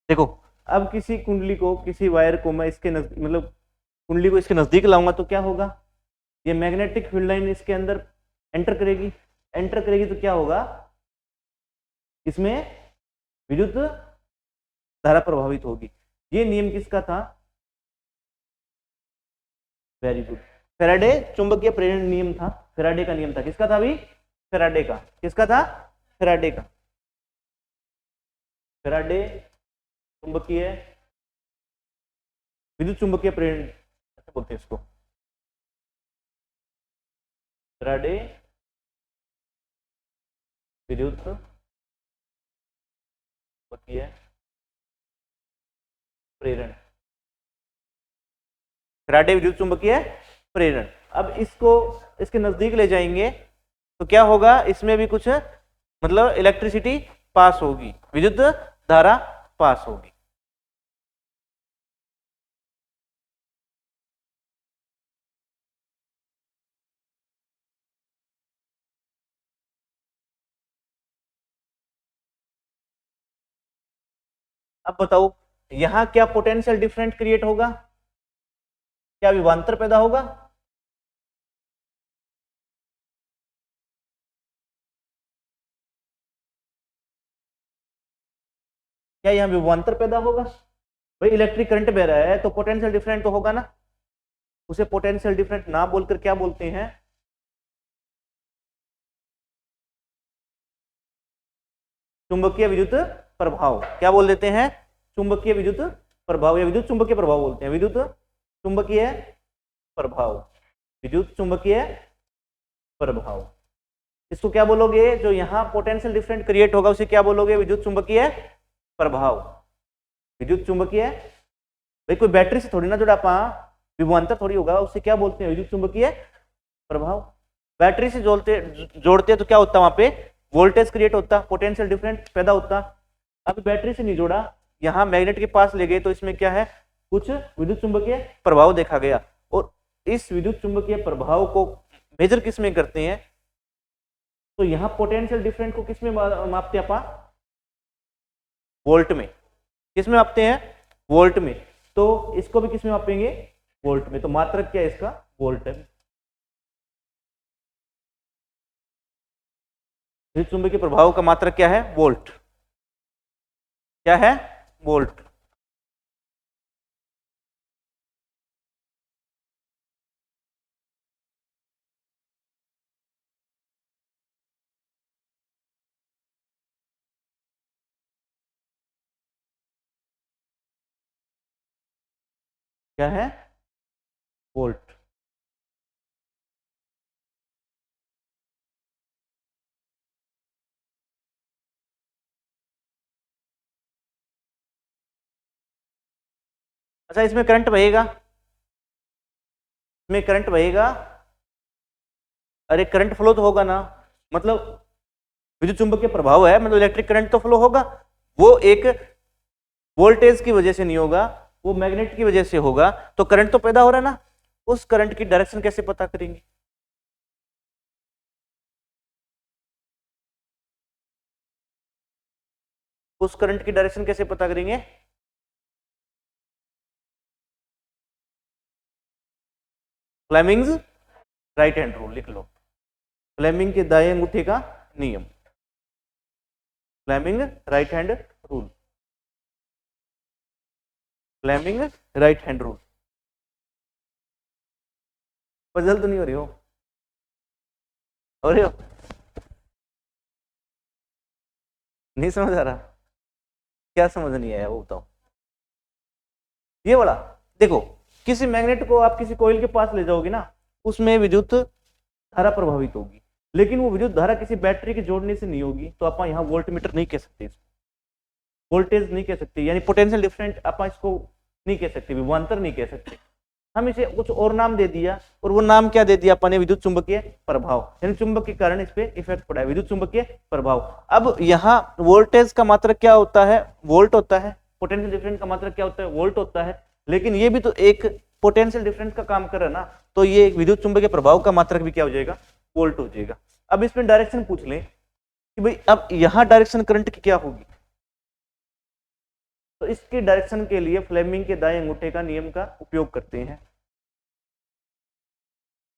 देखो, अब किसी कुंडली को, किसी वायर को मैं इसके मतलब कुंडली को इसके नजदीक लाऊंगा तो क्या होगा? ये मैग्नेटिक फील्ड लाइन इसके अंदर एंटर करेगी, एंटर करेगी तो क्या होगा? इसमें विद्युत धारा प्रभावित होगी। ये नियम किसका था? वेरी गुड, फैराडे चुंबकीय प्रेरण नियम था, फैराडे का नियम था। किसका था अभी? फैराडे का। किसका था? फैराडे का। फैराडे चुंबकीय, विद्युत चुंबकीय प्रेरण ऐसे बोलते हैं इसको, फैराडे विद्युत चुंबकीय प्रेरण, फैराडे विद्युत चुंबकीय प्रेरण। अब इसको इसके नजदीक ले जाएंगे तो क्या होगा? इसमें भी कुछ मतलब इलेक्ट्रिसिटी पास होगी, विद्युत धारा पास होगी। अब बताओ, यहां क्या पोटेंशियल डिफरेंट क्रिएट होगा? क्या विभवांतर पैदा होगा? क्या यहां विभवांतर पैदा होगा? भाई इलेक्ट्रिक करंट बह रहा है तो पोटेंशियल डिफरेंट तो होगा ना। उसे पोटेंशियल डिफरेंट ना बोलकर क्या बोलते हैं? चुंबकीय विद्युत प्रभाव। क्या बोल देते हैं? चुंबकीय विद्युत प्रभाव या विद्युत चुंबकीय प्रभाव बोलते हैं। विद्युत चुंबकीय प्रभाव, विद्युत चुंबकीय प्रभाव। इसको क्या बोलोगे? जो यहाँ पोटेंशियल डिफरेंट क्रिएट होगा उसे क्या बोलोगे? विद्युत चुंबकीय प्रभाव, विद्युत चुंबकीय। भाई कोई बैटरी से थोड़ी ना जुड़ा पा, विभवांतर थोड़ी होगा, उसे क्या बोलते हैं? विद्युत चुंबकीय प्रभाव। बैटरी से जोड़ते हैं तो क्या होता है? वहां पे वोल्टेज क्रिएट होता, पोटेंशियल डिफरेंट पैदा होता। अब बैटरी से नहीं जोड़ा, यहाँ मैग्नेट के पास ले गए तो इसमें क्या है? कुछ विद्युत चुंबकीय प्रभाव देखा गया। और इस विद्युत चुंबकीय प्रभाव को मेजर किस में करते हैं? तो यहाँ पोटेंशियल डिफरेंट को किस में मापते हैं अपा? वोल्ट में। किस में मापते हैं? वोल्ट में। तो इसको भी किस में मापेंगे? वोल्ट में। तो मात्रक क्या है इसका? वोल्ट है। विद्युत चुंबकीय प्रभाव का मात्रक क्या है? वोल्ट। क्या है? वोल्ट। क्या है? वोल्ट। अच्छा, इसमें करंट बहेगा, इसमें करंट बहेगा। अरे करंट फ्लो तो होगा ना, मतलब विद्युत चुंबकीय प्रभाव है, मतलब इलेक्ट्रिक करंट तो फ्लो होगा। वो एक वोल्टेज की वजह से नहीं होगा, वो मैग्नेट की वजह से होगा। तो करंट तो पैदा हो रहा है ना, उस करंट की डायरेक्शन कैसे पता करेंगे? उस करंट की डायरेक्शन कैसे पता करेंगे? फ्लेमिंग्स राइट हैंड रूल लिख लो। फ्लेमिंग के दाएं अंगूठे का नियम, Fleming right hand rule, Fleming right hand rule. Puzzle तो नहीं हो रही हो रही हो? नहीं समझ आ रहा? क्या समझ नहीं आया वो बताओ। ये वाला देखो, किसी मैग्नेट को आप किसी कॉइल के पास ले जाओगे ना, उसमें विद्युत धारा प्रभावित होगी, लेकिन वो विद्युत धारा किसी बैटरी के जोड़ने से नहीं होगी। तो आप यहाँ वोल्ट मीटर नहीं कह सकते, वोल्टेज नहीं कह सकते, यानी पोटेंशियल डिफरेंट आप इसको नहीं कह सकते, विभवांतर नहीं कह सकते। हम इसे कुछ और नाम दे दिया, और वो नाम क्या दे दिया अपन ने? विद्युत चुंबकीय प्रभाव, यानी चुंबक के कारण इस पे इफेक्ट पड़ा है, विद्युत चुंबकीय प्रभाव। अब यहाँ वोल्टेज का मात्रक क्या होता है? वोल्ट होता है। पोटेंशियल डिफरेंस का मात्रक क्या होता है? वोल्ट होता है। लेकिन ये भी तो एक पोटेंशियल डिफरेंस का काम कर रहा है ना, तो ये विद्युत चुंबकीय प्रभाव का मात्रक भी क्या हो जाएगा? वोल्ट हो जाएगा। अब इसमें डायरेक्शन पूछ लें कि भाई अब यहाँ डायरेक्शन करंट की क्या होगी, तो इसकी डायरेक्शन के लिए फ्लेमिंग के दाएं अंगूठे का नियम का उपयोग करते हैं।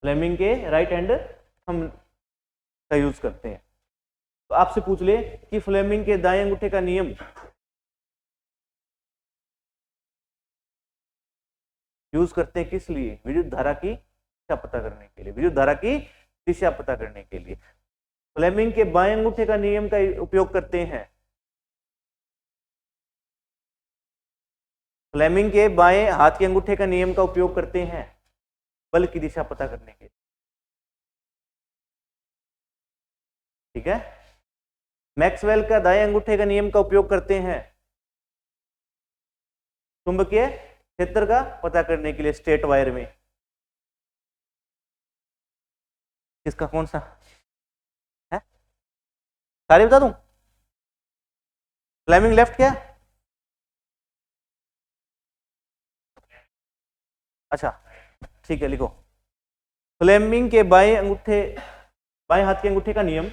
फ्लेमिंग के राइट हैंड हम का यूज करते हैं। तो आपसे पूछ ले कि फ्लेमिंग के दाएं अंगूठे का नियम यूज करते हैं किस लिए? विद्युत धारा की दिशा पता करने के लिए, विद्युत धारा की दिशा पता करने के लिए फ्लेमिंग के बाएं अंगूठे का नियम का उपयोग करते हैं। फ्लेमिंग के बाएं हाथ के अंगूठे का नियम का उपयोग करते हैं बल की दिशा पता करने के लिए। ठीक है। मैक्सवेल का दाएं अंगूठे का नियम का उपयोग करते हैं चुंबकीय क्षेत्र का पता करने के लिए स्टेट वायर में। किसका कौन सा है? सारे बता दूं? फ्लेमिंग लेफ्ट क्या? अच्छा ठीक है, लिखो। फ्लेमिंग के बाएं अंगूठे, बाएं हाथ के अंगूठे का नियम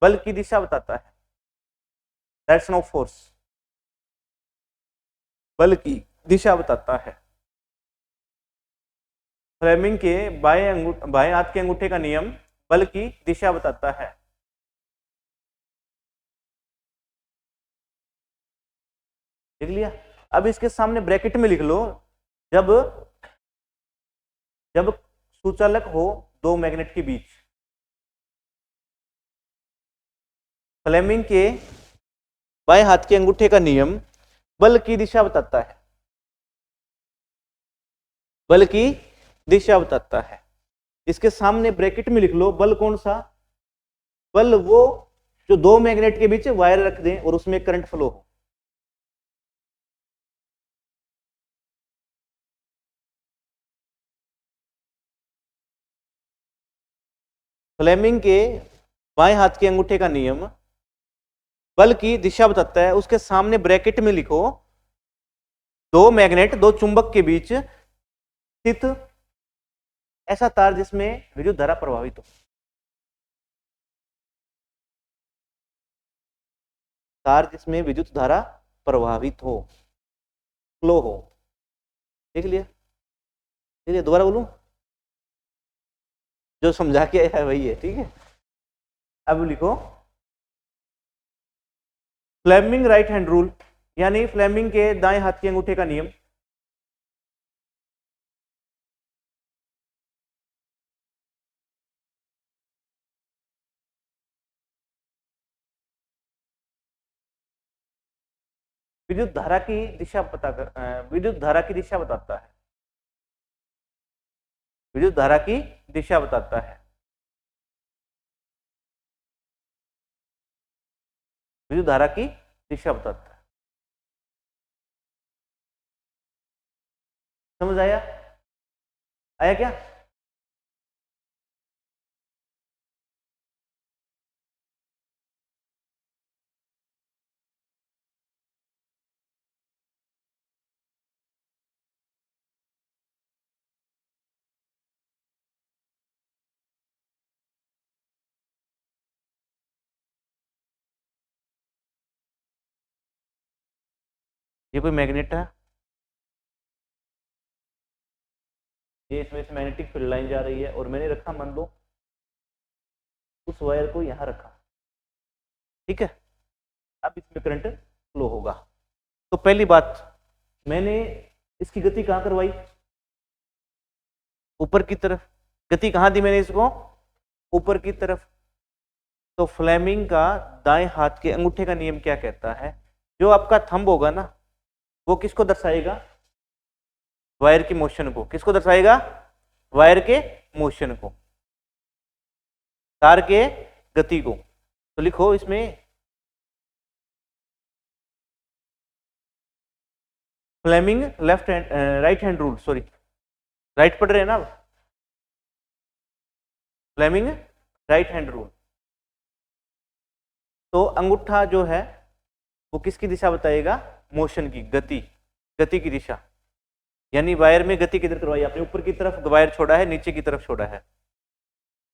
बल की दिशा बताता है, डायरेक्शन ऑफ फोर्स, बल की दिशा बताता है। फ्लेमिंग के बाएं हाथ के अंगूठे का नियम बल की दिशा बताता है। लिख लिया? अब इसके सामने ब्रैकेट में लिख लो, जब जब सुचालक हो दो मैग्नेट के बीच, फ्लेमिंग के बाएं हाथ के अंगूठे का नियम बल की दिशा बताता है, बल की दिशा बताता है। इसके सामने ब्रैकेट में लिख लो, बल कौन सा? बल वो जो दो मैग्नेट के बीच वायर रख दें और उसमें करंट फ्लो हो। फ्लेमिंग के बाएं हाथ के अंगूठे का नियम बल की दिशा बताता है। उसके सामने ब्रैकेट में लिखो, दो मैग्नेट, दो चुंबक के बीच स्थित ऐसा तार जिसमें विद्युत धारा प्रभावित हो। तार जिसमें विद्युत धारा प्रभावित हो, फ्लो हो। देख लिया? ठीक है, दोबारा बोलूं? जो समझा के है वही है, ठीक है। अब लिखो फ्लेमिंग राइट हैंड रूल, यानी फ्लेमिंग के दाएं हाथ के अंगूठे का नियम विद्युत धारा की दिशा विद्युत धारा की दिशा बताता है, विद्युत धारा की दिशा बताता है, विद्युत धारा की दिशा बताता है। समझ आया? आया क्या? ये कोई मैग्नेट है, ये इसमें से मैग्नेटिक फील्ड लाइन जा रही है और मैंने रखा मान लो उस वायर को यहाँ रखा, ठीक है। अब इसमें करंट फ्लो होगा। तो पहली बात, मैंने इसकी गति कहाँ करवाई, ऊपर की तरफ। गति कहाँ दी मैंने इसको, ऊपर की तरफ। तो फ्लेमिंग का दाएं हाथ के अंगूठे का नियम क्या कहता है, जो आपका थंब होगा ना वो किसको दर्शाएगा, वायर की मोशन को। किसको दर्शाएगा, वायर के मोशन को, तार के गति को। तो लिखो इसमें Fleming left hand right hand rule, sorry right पढ़ रहे हैं ना, फ्लेमिंग राइट हैंड रूल। तो अंगूठा जो है वो किसकी दिशा बताएगा, मोशन की, गति, गति की दिशा। यानी वायर में गति किधर करवाई आपने, ऊपर की तरफ वायर छोड़ा है, नीचे की तरफ छोड़ा है,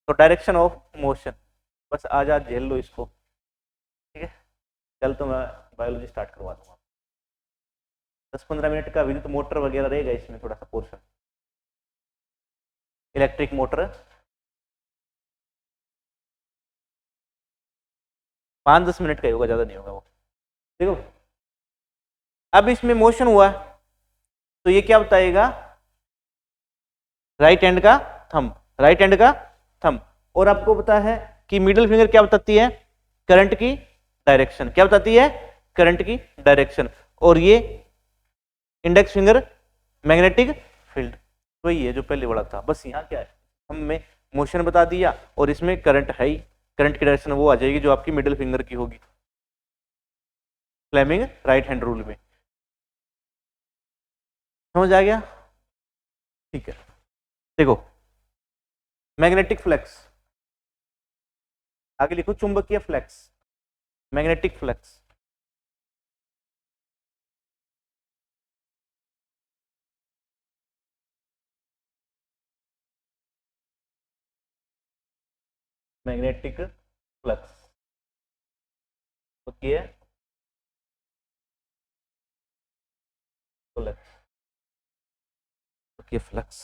तो डायरेक्शन ऑफ मोशन। बस आज झेल लो इसको, ठीक है। कल तो मैं बायोलॉजी स्टार्ट करवा दूंगा, 10-15 मिनट का विद्युत मोटर वगैरह रहेगा इसमें, थोड़ा सा पोर्शन इलेक्ट्रिक मोटर। 5-10 मिनट का ही होगा, ज्यादा नहीं होगा वो। देखो अब इसमें मोशन हुआ तो ये क्या बताएगा, राइट हैंड का थंब, राइट हैंड का थंब। और आपको पता है कि मिडिल फिंगर क्या बताती है, करंट की डायरेक्शन। क्या बताती है, करंट की डायरेक्शन। और ये इंडेक्स फिंगर मैग्नेटिक फील्ड, वही है जो पहले बड़ा था। बस यहाँ क्या है, हमें मोशन बता दिया और इसमें करंट है ही, करंट की डायरेक्शन वो आ जाएगी जो आपकी मिडिल फिंगर की होगी, फ्लेमिंग राइट हैंड रूल में। समझ आ गया, ठीक है। देखो मैग्नेटिक फ्लक्स, आगे लिखो चुंबकीय flux, magnetic flux. Magnetic flux okay, flux okay, flux.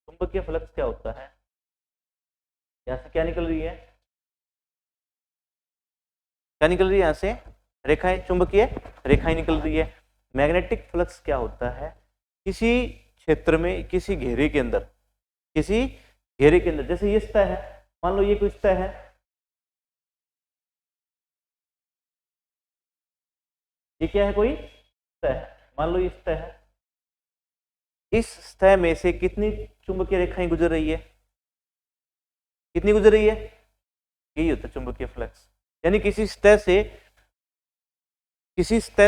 चुंबकीय फ्लक्स क्या होता है, यहां से क्या निकल रही है, क्या निकल रही है, यहां से रेखाएं, चुंबकीय रेखाएं निकल रही है। मैग्नेटिक फ्लक्स क्या होता है, किसी क्षेत्र में, किसी घेरे के अंदर, किसी घेरे के अंदर, जैसे ये सतह है, मान लो ये कोई सतह है, ये क्या है, कोई सतह है, मान लो ये सतह है। इस सतह में से कितनी चुंबकीय रेखाएं गुजर रही है, कितनी गुजर रही है, यही होता है चुंबकीय फ्लक्स। यानी किसी सतह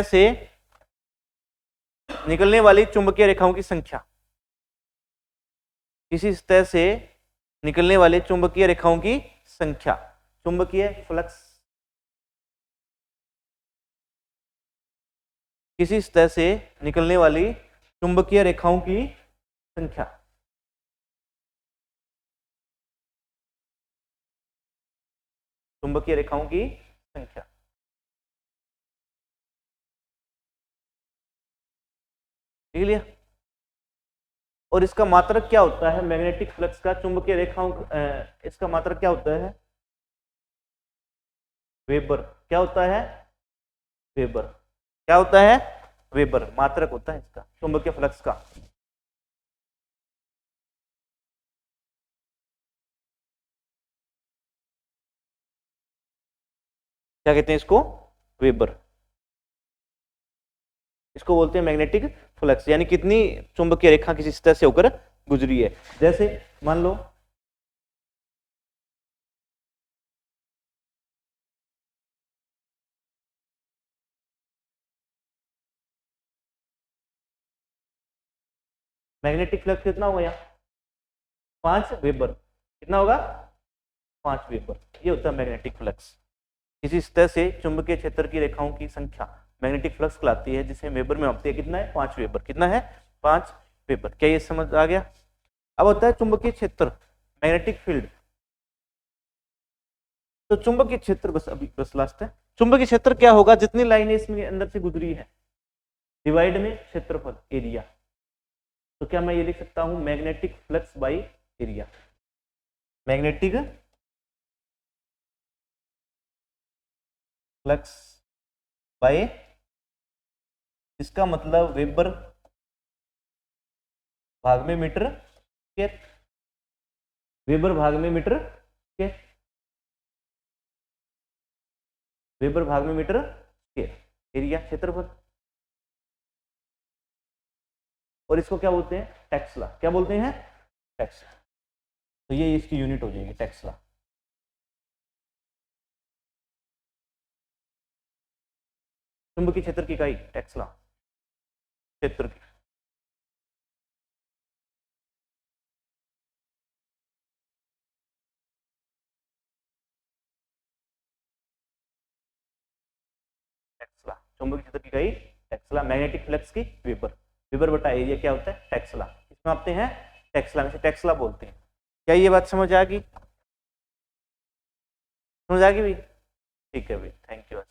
से निकलने वाली चुंबकीय रेखाओं की संख्या, किसी सतह से निकलने वाले चुंबकीय रेखाओं की संख्या, चुंबकीय फ्लक्स। किसी सतह से निकलने वाली चुंबकीय रेखाओं की संख्या, चुंबकीय रेखाओं की संख्या, ठीक है। और इसका मात्रक क्या होता है, मैग्नेटिक फ्लक्स का, चुंबकीय रेखाओं, इसका मात्रक क्या होता है, वेबर। क्या होता है, वेबर। क्या होता है, वेबर, मात्रक होता है इसका, चुंबकीय फ्लक्स का। क्या कहते हैं इसको, वेबर। इसको बोलते हैं मैग्नेटिक फ्लक्स, यानी कितनी चुंबकीय रेखा किसी सतह से होकर गुजरी है। जैसे मान लो मैग्नेटिक फ्लक्स कितना होगा यहाँ, 5 वेबर। कितना होगा, 5 वेबर। ये होता है मैग्नेटिक फ्लक्स। किसी सतह से चुंबकीय क्षेत्र की रेखाओं की संख्या मैग्नेटिक फ्लक्स कहलाती है, जिसे वेबर में मापते हैं। कितना है, 5 वेबर। कितना है, 5 वेबर। क्या ये समझ आ गया? अब होता है चुंबकीय क्षेत्र, मैग्नेटिक फील्ड। तो चुंबकीय क्षेत्र बस अभी बस लास्ट है। चुंबकीय क्षेत्र क्या होगा? जितनी लाइनें इसमें अंदर से गुजरी है डिवाइड में क्षेत्रफल एरिया। तो क्या मैं ये लिख सकता हूं magnetic flux by area. Magnetic flux by, इसका मतलब वेबर भाग में मीटर स्क्वायर, वेबर भाग में मीटर स्क्वायर, वेबर भाग में मीटर स्क्वायर, एरिया क्षेत्रफल। और इसको क्या बोलते हैं? टेस्ला। क्या बोलते हैं? टेस्ला। तो ये इसकी यूनिट हो जाएगी टेस्ला। चुंबकीय क्षेत्र की इकाई टेस्ला, क्षेत्र की। टेस्ला चुंबकीय क्षेत्र की इकाई टेस्ला, मैग्नेटिक फ्लक्स की वेबर, वेबर बटा एरिया क्या होता है? टेस्ला। इसमें आते हैं टेस्ला, में से टेस्ला बोलते हैं। क्या ये बात समझ आ गई? समझ आ गई भाई? ठीक है भाई, थैंक यू।